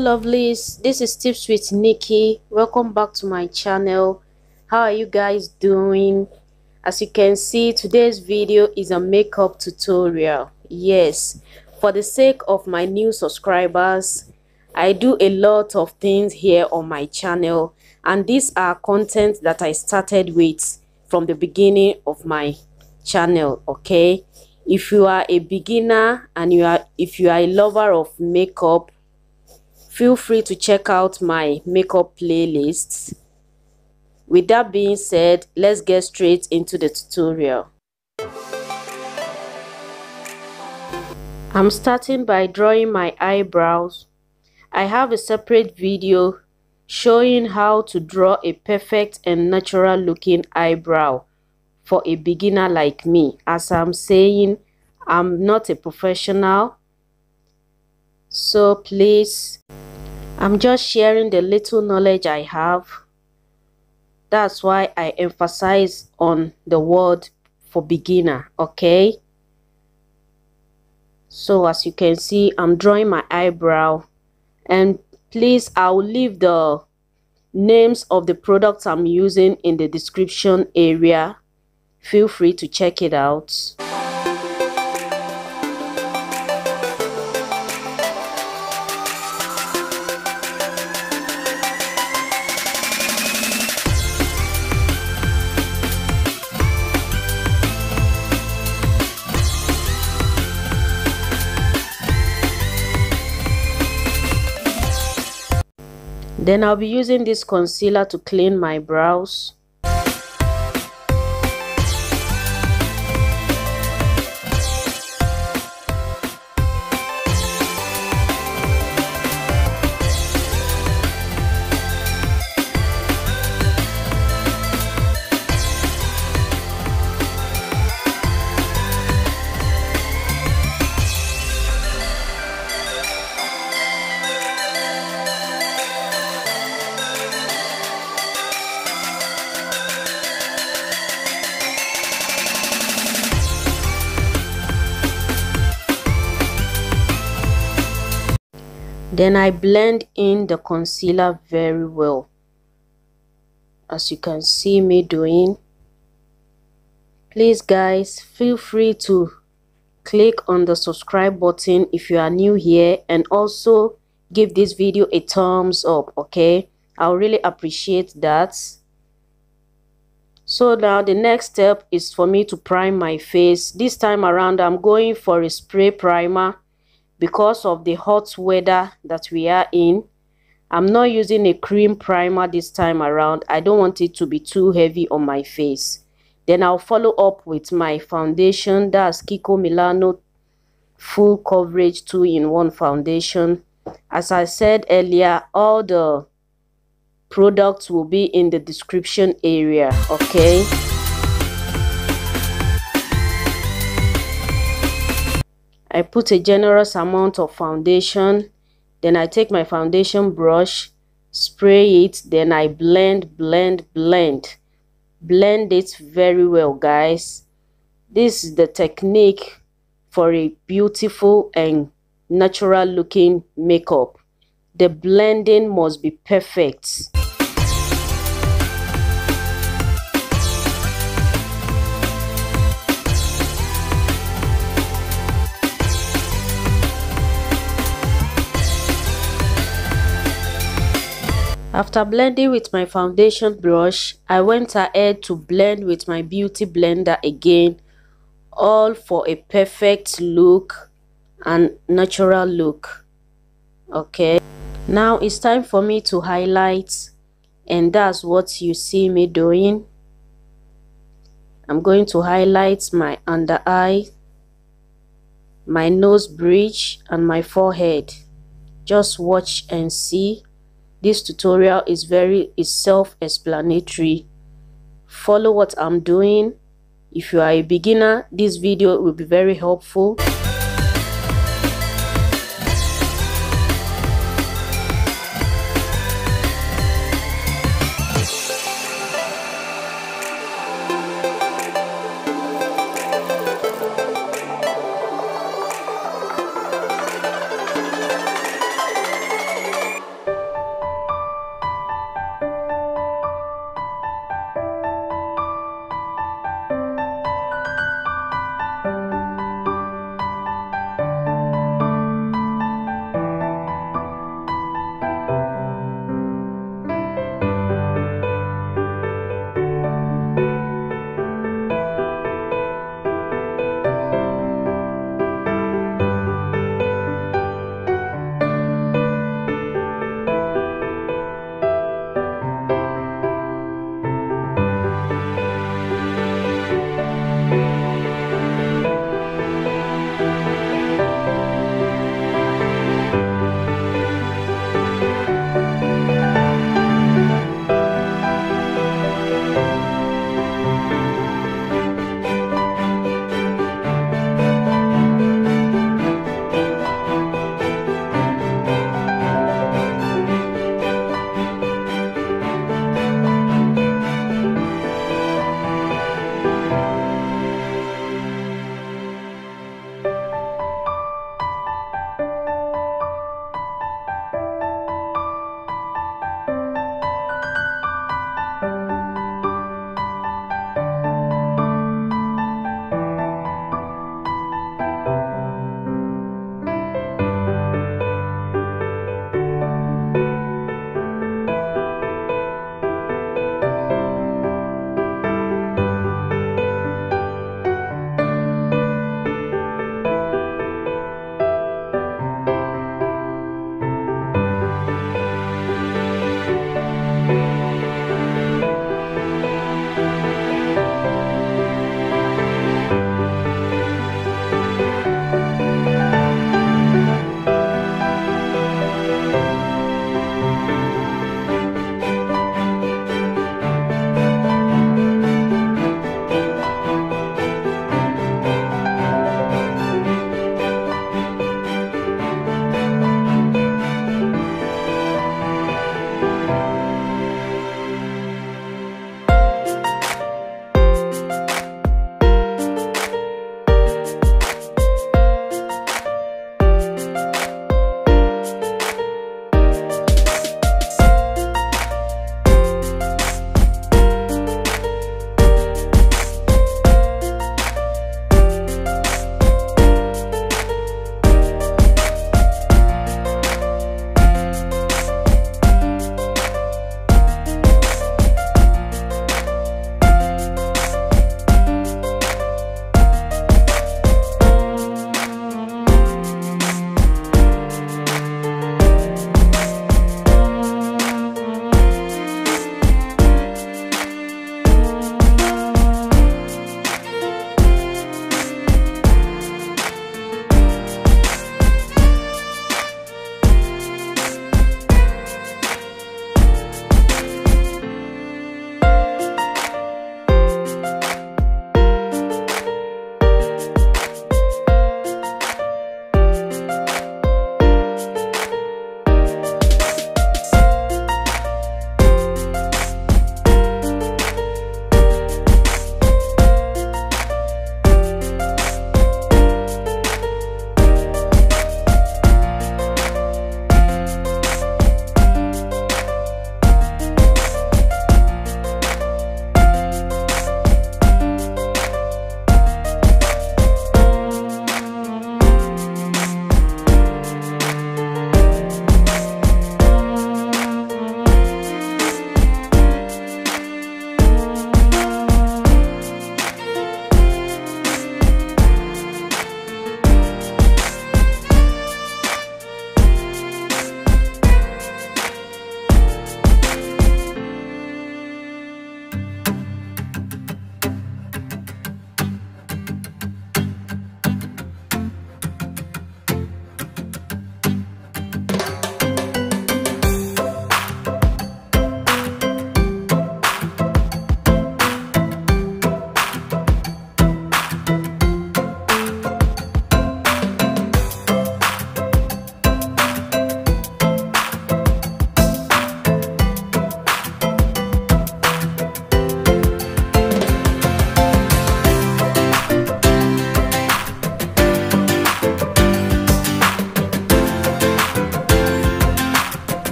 Hello lovelies, this is Tips with Nikki. Welcome back to my channel. How are you guys doing? As you can see, today's video is a makeup tutorial. Yes, for the sake of my new subscribers, I do a lot of things here on my channel, and these are content that I started with from the beginning of my channel. Okay, if you are a beginner and if you are a lover of makeup, feel free to check out my makeup playlists. With that being said, let's get straight into the tutorial. I'm starting by drawing my eyebrows. I have a separate video showing how to draw a perfect and natural looking eyebrow for a beginner like me. As I'm saying, I'm not a professional, so please, I'm just sharing the little knowledge I have. That's why I emphasize on the word for beginner, okay? So as you can see, I'm drawing my eyebrow, and please, I'll leave the names of the products I'm using in the description area. Feel free to check it out. Then I'll be using this concealer to clean my brows. Then I blend in the concealer very well, as you can see me doing. Please guys, feel free to click on the subscribe button if you are new here, and also give this video a thumbs up, okay? I'll really appreciate that. So now the next step is for me to prime my face. This time around, I'm going for a spray primer. Because of the hot weather that we are in, I'm not using a cream primer this time around. I don't want it to be too heavy on my face. Then I'll follow up with my foundation. That's Kiko Milano Full Coverage 2-in-1 foundation. As I said earlier, all the products will be in the description area, okay? I put a generous amount of foundation. Then I take my foundation brush, spray it, then I blend it very well, guys. This is the technique for a beautiful and natural looking makeup. The blending must be perfect. After blending with my foundation brush, I went ahead to blend with my beauty blender again, all for a perfect look and natural look. Okay, now it's time for me to highlight, and that's what you see me doing. I'm going to highlight my under eye, my nose bridge, and my forehead. Just watch and see. This tutorial is self-explanatory. Follow what I'm doing. If you are a beginner, this video will be very helpful.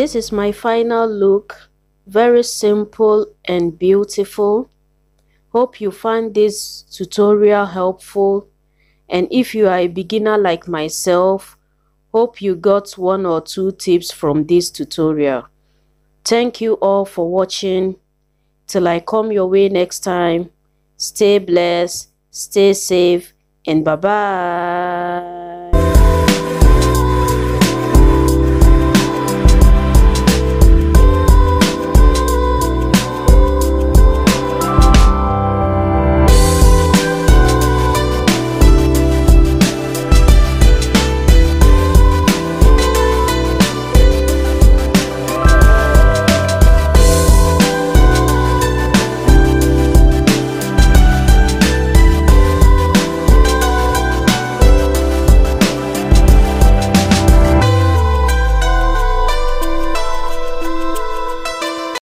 This is my final look. Very simple and beautiful. Hope you find this tutorial helpful, and if you are a beginner like myself, hope you got 1 or 2 tips from this tutorial. Thank you all for watching. Till I come your way next time, stay blessed, stay safe, and bye bye.